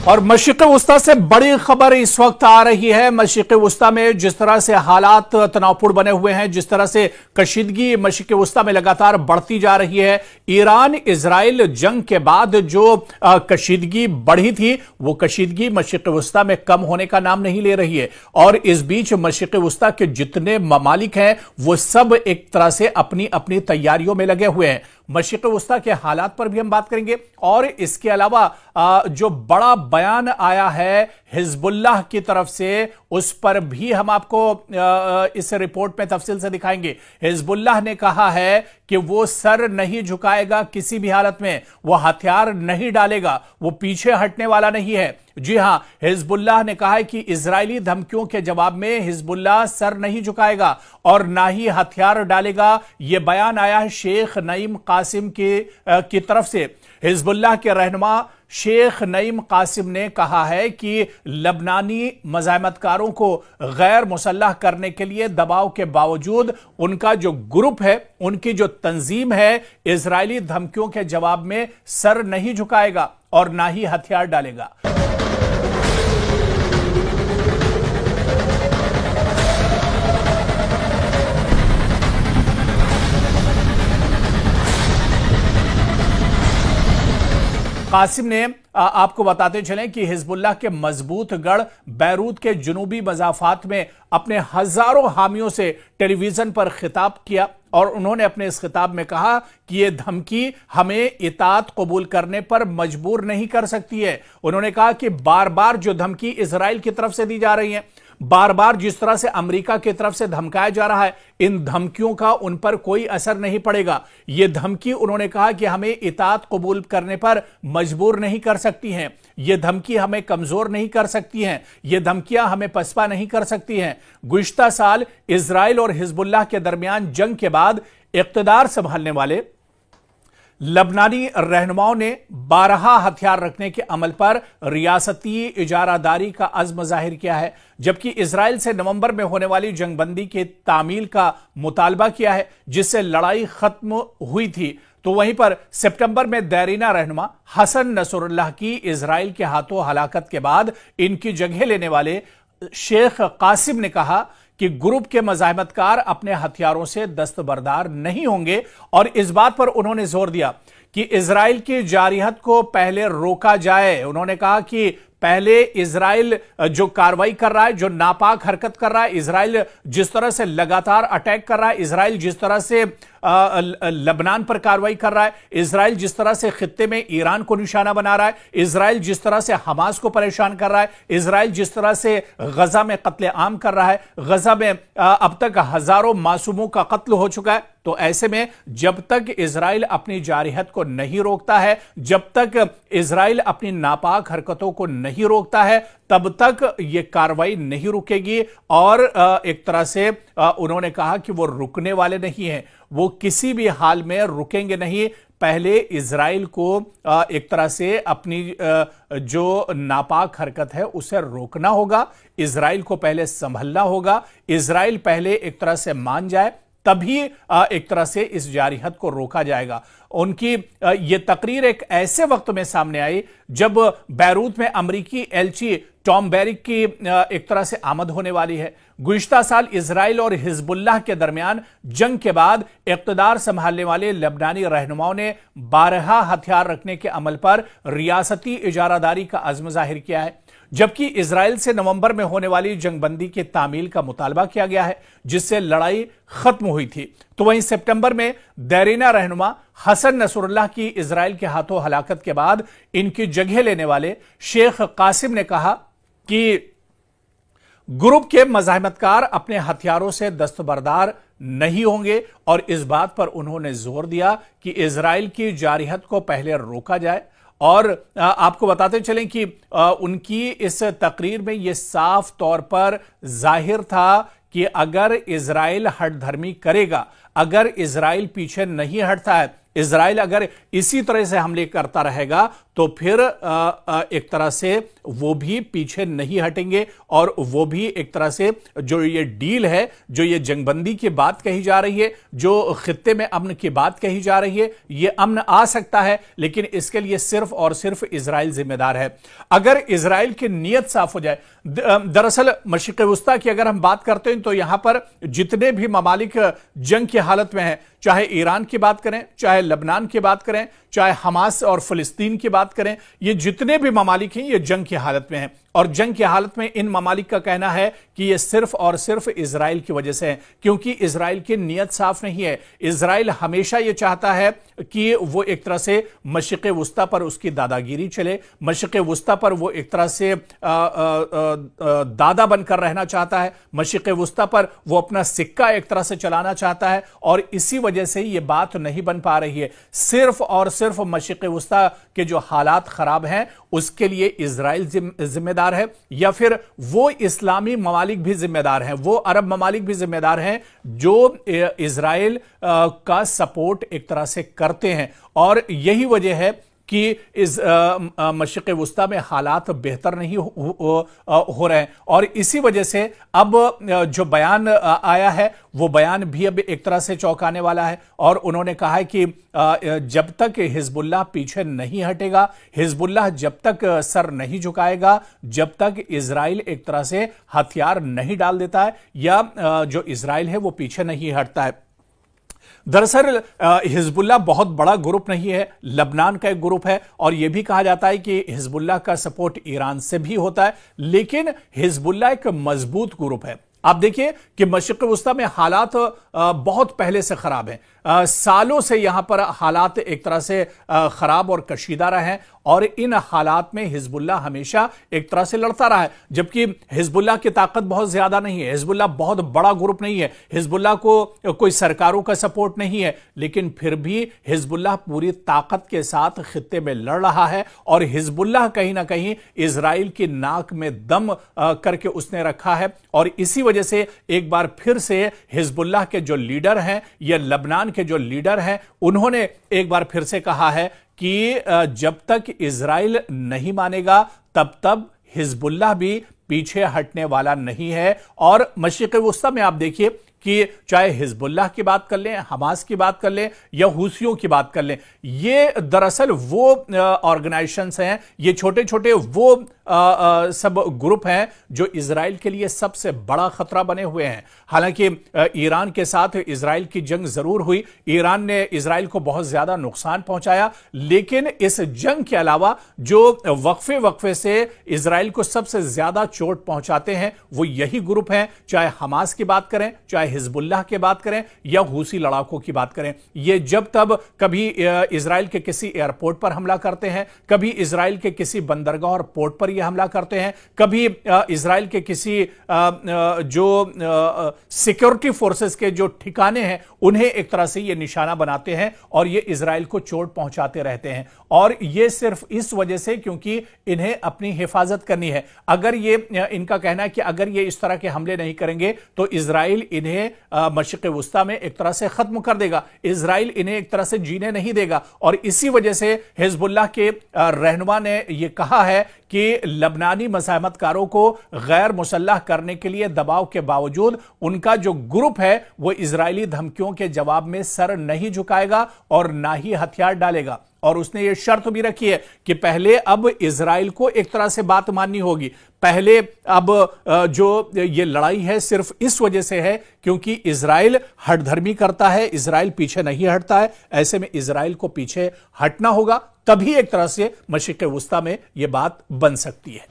और मशरिक़ वस्ता से बड़ी खबर इस वक्त आ रही है। मशरिक़ वस्ता में जिस तरह से हालात तनावपूर्ण बने हुए हैं, जिस तरह से कशीदगी मशरिक़ वस्ता में लगातार बढ़ती जा रही है, ईरान इजराइल जंग के बाद जो कशीदगी बढ़ी थी वो कशीदगी मशरिक़ वस्ता में कम होने का नाम नहीं ले रही है। और इस बीच मशरिक़ वस्ता के जितने ममालिक हैं वो सब एक तरह से अपनी अपनी तैयारियों में लगे हुए हैं। मशरिक़ वस्ता के हालात पर भी हम बात करेंगे और इसके अलावा जो बड़ा बयान आया है हिजबुल्लाह की तरफ से उस पर भी हम आपको इस रिपोर्ट में तफसील से दिखाएंगे। हिजबुल्लाह ने कहा है कि वो सर नहीं झुकाएगा, किसी भी हालत में वो हथियार नहीं डालेगा, वो पीछे हटने वाला नहीं है। जी हां, हिजबुल्लाह ने कहा है कि इजरायली धमकियों के जवाब में हिजबुल्लाह सर नहीं झुकाएगा और ना ही हथियार डालेगा। यह बयान आया है शेख नईम कासिम की तरफ से। हिजबुल्लाह के रहनुमा शेख नईम कासिम ने कहा है कि लबनानी मज़ाहमतकारों को गैर मुसल्लह करने के लिए दबाव के बावजूद उनका जो ग्रुप है, उनकी जो तंजीम है, इजरायली धमकियों के जवाब में सर नहीं झुकाएगा और ना ही हथियार डालेगा। कासिम ने आपको बताते चलें कि हिजबुल्लाह के मजबूत गढ़ बैरूत के जुनूबी मजाफात में अपने हजारों हामियों से टेलीविजन पर खिताब किया और उन्होंने अपने इस खिताब में कहा कि यह धमकी हमें इताअत कबूल करने पर मजबूर नहीं कर सकती है। उन्होंने कहा कि बार बार जो धमकी इजराइल की तरफ से दी जा रही है, बार बार जिस तरह से अमेरिका की तरफ से धमकाया जा रहा है, इन धमकियों का उन पर कोई असर नहीं पड़ेगा। यह धमकी उन्होंने कहा कि हमें इताअत कबूल करने पर मजबूर नहीं कर सकती हैं, यह धमकी हमें कमजोर नहीं कर सकती हैं, यह धमकियां हमें पसपा नहीं कर सकती हैं। गुज़िश्ता साल इजराइल और हिजबुल्लाह के दरमियान जंग के बाद इक़्तिदार संभालने वाले लबनानी रहनुमाओं ने 12 हथियार रखने के अमल पर रियासती इजारादारी का अज़्म जाहिर किया है, जबकि इजराइल से नवंबर में होने वाली जंगबंदी के तामील का मुतालबा किया है जिससे लड़ाई खत्म हुई थी। तो वहीं पर सितंबर में देरीना रहनुमा हसन नसरुल्लाह की इजराइल के हाथों हलाकत के बाद इनकी जगह लेने वाले शेख कासिम ने कहा कि ग्रुप के मज़ाहमतकार अपने हथियारों से दस्तबरदार नहीं होंगे और इस बात पर उन्होंने जोर दिया कि इजराइल की जारियत को पहले रोका जाए। उन्होंने कहा कि पहले इजराइल जो कार्रवाई कर रहा है, जो नापाक हरकत कर रहा है, इजराइल जिस तरह से लगातार अटैक कर रहा है, इजराइल जिस तरह से लबनान पर कार्रवाई कर रहा है, इजराइल जिस तरह से खित्ते में ईरान को निशाना बना रहा है, इजराइल जिस तरह से हमास को परेशान कर रहा है, इजराइल जिस तरह से गजा में कत्ले आम कर रहा है, गजा में अब तक हजारों मासूमों का कत्ल हो चुका है। तो ऐसे में जब तक इजराइल अपनी जारियत को नहीं रोकता है, जब तक इजराइल अपनी नापाक हरकतों को नहीं रोकता है, तब तक यह कार्रवाई नहीं रुकेगी। और एक तरह से उन्होंने कहा कि वो रुकने वाले नहीं हैं, वो किसी भी हाल में रुकेंगे नहीं। पहले इजराइल को एक तरह से अपनी जो नापाक हरकत है उसे रोकना होगा, इजराइल को पहले संभलना होगा, इजराइल पहले एक तरह से मान जाए, तभी एक तरह से इस जारियत को रोका जाएगा। उनकी यह तकरीर एक ऐसे वक्त में सामने आई जब बैरूत में अमरीकी एलची टॉम बैरिक की एक तरह से आमद होने वाली है। गुज़िश्ता साल इजराइल और हिजबुल्लाह के दरमियान जंग के बाद इक़्तिदार संभालने वाले लबनानी रहनुमाओं ने 12 हथियार रखने के अमल पर रियासती इजारादारी का अज़्म जाहिर किया है, जबकि इजराइल से नवंबर में होने वाली जंगबंदी के तामील का मुतालबा किया गया है जिससे लड़ाई खत्म हुई थी। तो वहीं सितंबर में देरीना रहनुमा हसन नसरुल्लाह की इजराइल के हाथों हलाकत के बाद इनकी जगह लेने वाले शेख कासिम ने कहा कि ग्रुप के मज़ाहमतकार अपने हथियारों से दस्तबरदार नहीं होंगे और इस बात पर उन्होंने जोर दिया कि इजराइल की जारियत को पहले रोका जाए। और आपको बताते चलें कि उनकी इस तकरीर में यह साफ तौर पर जाहिर था कि अगर इजराइल हठधर्मी करेगा, अगर इजराइल पीछे नहीं हटता है, इजराइल अगर इसी तरह से हमले करता रहेगा तो फिर एक तरह से वो भी पीछे नहीं हटेंगे और वो भी एक तरह से जो ये डील है, जो ये जंगबंदी की बात कही जा रही है, जो खित्ते में अमन की बात कही जा रही है, ये अमन आ सकता है, लेकिन इसके लिए सिर्फ और सिर्फ इजराइल जिम्मेदार है। अगर इजराइल की नीयत साफ हो जाए, दरअसल मशरिक़ वुस्ता की अगर हम बात करते हैं तो यहां पर जितने भी ममालिक जंग की हालत में हैं, चाहे ईरान की बात करें, चाहे लबनान की बात करें, चाहे हमास और फिलिस्तीन की बात करें, ये जितने भी ममालिक हैं ये जंग की हालत में हैं। और जंग की हालत में इन ममालिक का कहना है कि ये सिर्फ और सिर्फ इजराइल की वजह से है, क्योंकि इजराइल की नीयत साफ नहीं है। इजराइल हमेशा ये चाहता है कि वो एक तरह से मशरिक़ वुस्ता पर उसकी दादागिरी चले, मशरिक़ वुस्ता पर वो एक तरह से दादा बनकर रहना चाहता है, मशरिक़ वुस्ता पर वो अपना सिक्का एक तरह से चलाना चाहता है, और इसी वजह से ये बात नहीं बन पा रही है। सिर्फ और सिर्फ मशरिक़ वुस्ता के जो हालात खराब हैं उसके लिए इजराइल जिम्मेदार है, या फिर वो इस्लामी ममालिक भी जिम्मेदार हैं, वो अरब ममालिक भी जिम्मेदार हैं जो इजराइल का सपोर्ट एक तरह से करते हैं। और यही वजह है कि इस मशरिक़ वुस्ता में हालात बेहतर नहीं हो रहे हैं, और इसी वजह से अब जो बयान आया है वो बयान भी अब एक तरह से चौंकाने वाला है। और उन्होंने कहा है कि जब तक हिजबुल्लाह पीछे नहीं हटेगा, हिजबुल्लाह जब तक सर नहीं झुकाएगा, जब तक इजराइल एक तरह से हथियार नहीं डाल देता है, या जो इजराइल है वो पीछे नहीं हटता है। दरअसल हिजबुल्लाह बहुत बड़ा ग्रुप नहीं है, लबनान का एक ग्रुप है, और यह भी कहा जाता है कि हिजबुल्लाह का सपोर्ट ईरान से भी होता है, लेकिन हिजबुल्लाह एक मजबूत ग्रुप है। आप देखिए कि मशरिक़ वुस्ता में हालात बहुत पहले से खराब हैं, सालों से यहां पर हालात एक तरह से खराब और कशीदा रहे हैं, और इन हालात में हिजबुल्लाह हमेशा एक तरह से लड़ता रहा है। जबकि हिजबुल्लाह की ताकत बहुत ज्यादा नहीं है, हिजबुल्लाह बहुत बड़ा ग्रुप नहीं है, हिजबुल्लाह को कोई सरकारों का सपोर्ट नहीं है, लेकिन फिर भी हिजबुल्लाह पूरी ताकत के साथ खित्ते में लड़ रहा है। और हिजबुल्लाह कहीं ना कहीं इजराइल की नाक में दम करके उसने रखा है, और इसी वजह से एक बार फिर से हिजबुल्लाह के जो लीडर हैं या लबनान के जो लीडर हैं, उन्होंने एक बार फिर से कहा है कि जब तक इजराइल नहीं मानेगा तब तक हिजबुल्लाह भी पीछे हटने वाला नहीं है। और मशरिक़ वुस्ता में आप देखिए कि चाहे हिजबुल्लाह की बात कर लें, हमास की बात कर लें, या हुसियों की बात कर लें, ये दरअसल वो ऑर्गेनाइजेशंस हैं, ये छोटे छोटे वो सब ग्रुप हैं जो इजराइल के लिए सबसे बड़ा खतरा बने हुए हैं। हालांकि ईरान के साथ इजराइल की जंग जरूर हुई, ईरान ने इजराइल को बहुत ज्यादा नुकसान पहुंचाया, लेकिन इस जंग के अलावा जो वक्फे वक्फे से इजराइल को सबसे ज्यादा चोट पहुंचाते हैं वो यही ग्रुप हैं, चाहे हमास की बात करें, चाहे हिजबुल्लाह की बात करें, या हुसी लड़ाकों की बात करें। ये जब तब कभी इजराइल के किसी एयरपोर्ट पर हमला करते हैं, कभी इजराइल के किसी बंदरगाह और पोर्ट पर हमला करते हैं, कभी इजराइल के किसी जो सिक्योरिटी फोर्सेस के जो ठिकाने हैं उन्हें एक तरह से ये निशाना बनाते हैं, और ये इजराइल को चोट पहुंचाते रहते हैं। और ये सिर्फ इस वजह से क्योंकि इन्हें अपनी हिफाजत करनी है। अगर ये इनका कहना है कि अगर ये इस तरह के हमले नहीं करेंगे तो इजराइल इन्हें मशरिक़ वुस्ता में एक तरह से खत्म कर देगा, इजराइल इन्हें एक तरह से जीने नहीं देगा। और इसी वजह से हिजबुल्लाह के रहनुमा ने यह कहा है कि लबनानी मज़ाहमतकारों को गैर मुसल्लह करने के लिए दबाव के बावजूद उनका जो ग्रुप है वो इजरायली धमकियों के जवाब में सर नहीं झुकाएगा और ना ही हथियार डालेगा। और उसने ये शर्त भी रखी है कि पहले अब इजराइल को एक तरह से बात माननी होगी। पहले अब जो ये लड़ाई है सिर्फ इस वजह से है क्योंकि इजराइल हठधर्मी करता है, इजराइल पीछे नहीं हटता है। ऐसे में इजराइल को पीछे हटना होगा, तभी एक तरह से मशरिक़ वुस्ता में यह बात बन सकती है।